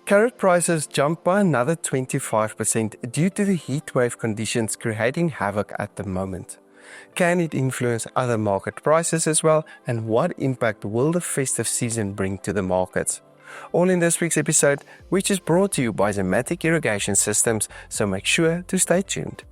Carrot prices jumped by another 25% due to the heatwave conditions creating havoc at the moment. Can it influence other market prices as well, and what impact will the festive season bring to the markets? All in this week's episode, which is brought to you by Zimmatic Irrigation Systems, so make sure to stay tuned.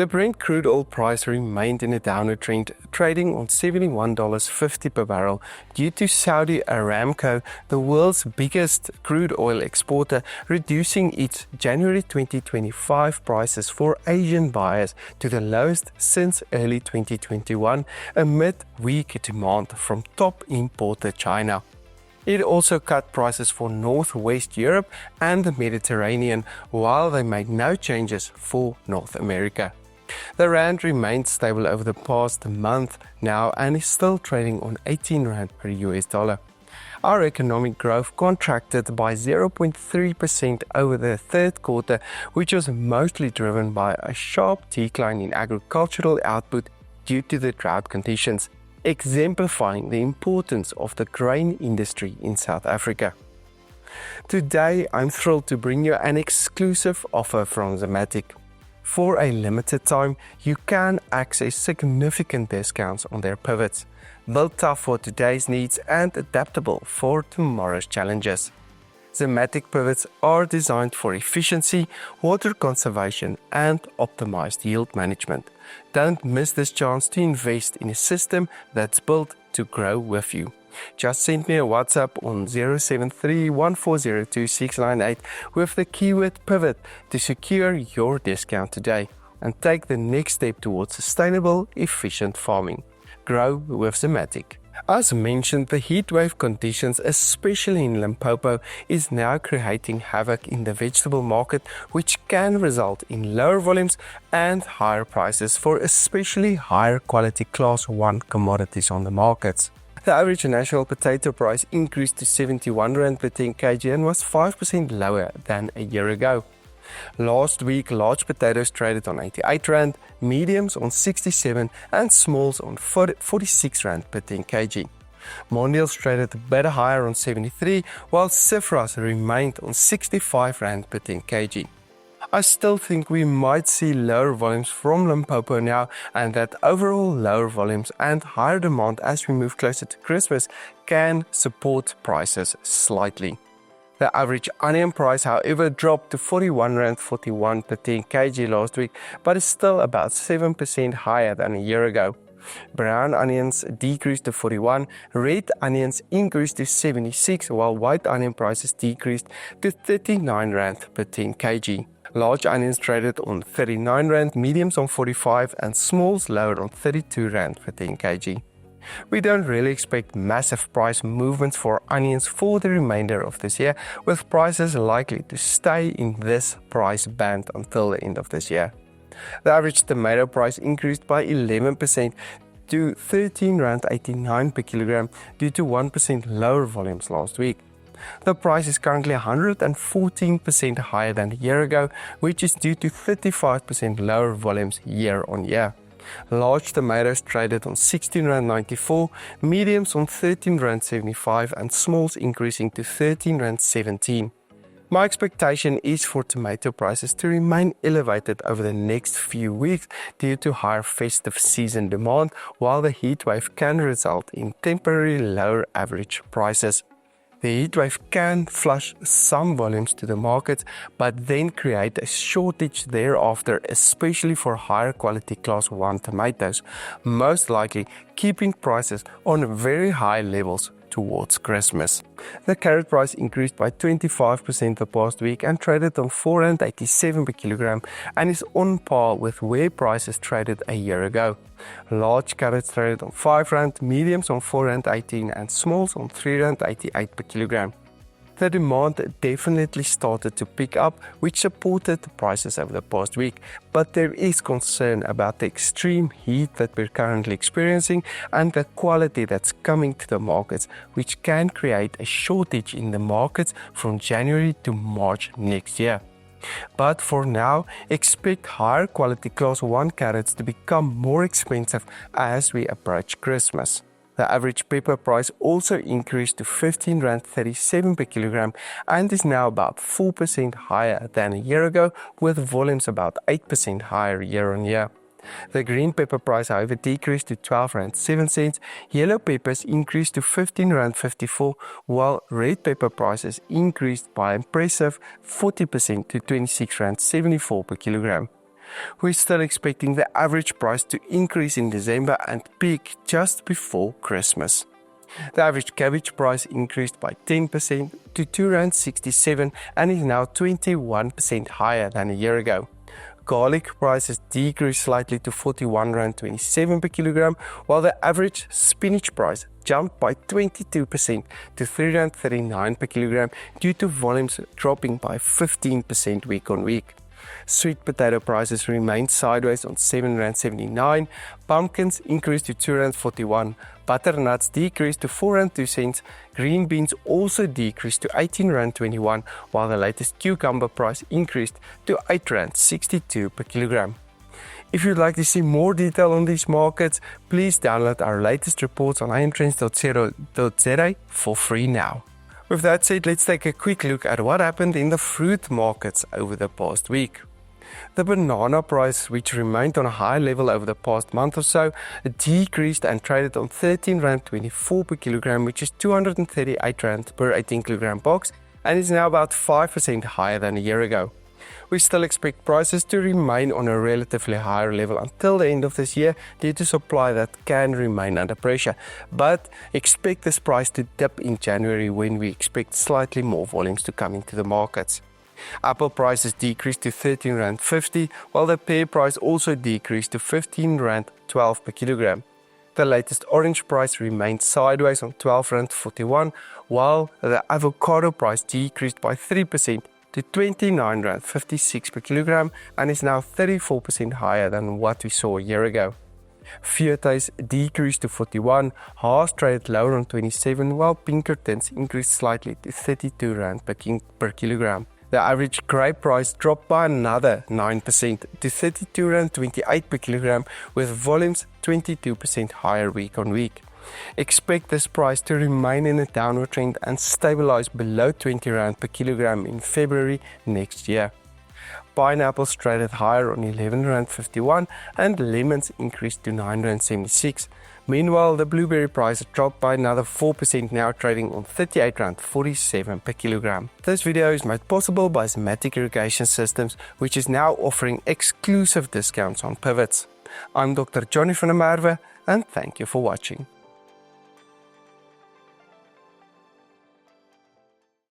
The Brent crude oil price remained in a downward trend, trading on $71.50 per barrel due to Saudi Aramco, the world's biggest crude oil exporter, reducing its January 2025 prices for Asian buyers to the lowest since early 2021 amid weak demand from top importer China. It also cut prices for Northwest Europe and the Mediterranean, while they made no changes for North America. The rand remained stable over the past month now and is still trading on 18 rand per US dollar. Our economic growth contracted by 0.3% over the third quarter, which was mostly driven by a sharp decline in agricultural output due to the drought conditions, exemplifying the importance of the grain industry in South Africa. Today, I'm thrilled to bring you an exclusive offer from Zimmatic. For a limited time, you can access significant discounts on their pivots, built tough for today's needs and adaptable for tomorrow's challenges. Zimmatic pivots are designed for efficiency, water conservation, and optimized yield management. Don't miss this chance to invest in a system that's built to grow with you. Just send me a WhatsApp on 073-1402-698 with the keyword pivot to secure your discount today and take the next step towards sustainable, efficient farming. Grow with Zimmatic. As mentioned, the heatwave conditions, especially in Limpopo, is now creating havoc in the vegetable market, which can result in lower volumes and higher prices for especially higher quality Class 1 commodities on the markets. The average national potato price increased to 71 rand per 10 kg and was 5% lower than a year ago. Last week, large potatoes traded on 88 rand, mediums on 67 and smalls on 46 rand per 10 kg. Mondials traded a bit higher on 73, while Cifras remained on 65 rand per 10 kg. I still think we might see lower volumes from Limpopo now, and that overall lower volumes and higher demand as we move closer to Christmas can support prices slightly. The average onion price, however, dropped to 41 rand 41 per 10 kg last week, but is still about 7% higher than a year ago. Brown onions decreased to 41, red onions increased to 76, while white onion prices decreased to 39 rand per 10 kg. Large onions traded on 39 rand, mediums on 45 and smalls lowered on 32 rand per 10 kg. We don't really expect massive price movements for onions for the remainder of this year, with prices likely to stay in this price band until the end of this year. The average tomato price increased by 11% to 13.89 rand per kilogram due to 1% lower volumes last week. The price is currently 114% higher than a year ago, which is due to 35% lower volumes year on year. Large tomatoes traded on 16.94 rand, mediums on 13.75 rand and smalls increasing to 13.17 rand. My expectation is for tomato prices to remain elevated over the next few weeks due to higher festive season demand, while the heatwave can result in temporary lower average prices. The heatwave can flush some volumes to the market, but then create a shortage thereafter, especially for higher quality Class 1 tomatoes, most likely keeping prices on very high levels towards Christmas. The carrot price increased by 25% the past week and traded on 4.87 per kilogram and is on par with where prices traded a year ago. Large carrots traded on 5 rand, mediums on 4.18 and smalls on 3.88 per kilogram. The demand definitely started to pick up, which supported the prices over the past week, but there is concern about the extreme heat that we're currently experiencing and the quality that's coming to the markets, which can create a shortage in the markets from January to March next year. But for now, expect higher quality Class 1 carrots to become more expensive as we approach Christmas. The average pepper price also increased to R15.37 per kilogram and is now about 4% higher than a year ago, with volumes about 8% higher year on year. The green pepper price, however, decreased to R12.07, yellow peppers increased to R15.54, while red pepper prices increased by impressive 40% to R26.74 per kilogram. We're still expecting the average price to increase in December and peak just before Christmas. The average cabbage price increased by 10% to R2.67 and is now 21% higher than a year ago. Garlic prices decreased slightly to R41.27 per kilogram, while the average spinach price jumped by 22% to R3.39 per kilogram due to volumes dropping by 15% week on week. Sweet potato prices remained sideways on R7.79, pumpkins increased to R2.41, butternuts decreased to R4.02, green beans also decreased to R18.21, while the latest cucumber price increased to R8.62 per kilogram. If you'd like to see more detail on these markets, please download our latest reports on imtrends.co.za for free now. With that said, let's take a quick look at what happened in the fruit markets over the past week. The banana price, which remained on a high level over the past month or so, decreased and traded on R13.24 per kilogram, which is R238 per 18 kilogram box, and is now about 5% higher than a year ago. We still expect prices to remain on a relatively higher level until the end of this year due to supply that can remain under pressure, but expect this price to dip in January when we expect slightly more volumes to come into the markets. Apple prices decreased to R13.50, while the pear price also decreased to R15.12 per kilogram. The latest orange price remained sideways on R12.41, while the avocado price decreased by 3% to R29.56 per kilogram and is now 34% higher than what we saw a year ago. Fuertes decreased to 41, Haas traded lower on 27, while Pinkertons increased slightly to R32 per kilogram. The average grape price dropped by another 9% to R32.28 per kilogram, with volumes 22% higher week on week. Expect this price to remain in a downward trend and stabilize below R20 per kilogram in February next year. Pineapples traded higher on R11.51 and lemons increased to R9.76. Meanwhile, the blueberry price dropped by another 4%, now trading on R38.47 per kilogram. This video is made possible by Zimmatic Irrigation Systems, which is now offering exclusive discounts on pivots. I'm Dr. Johnny van der Merwe, and thank you for watching.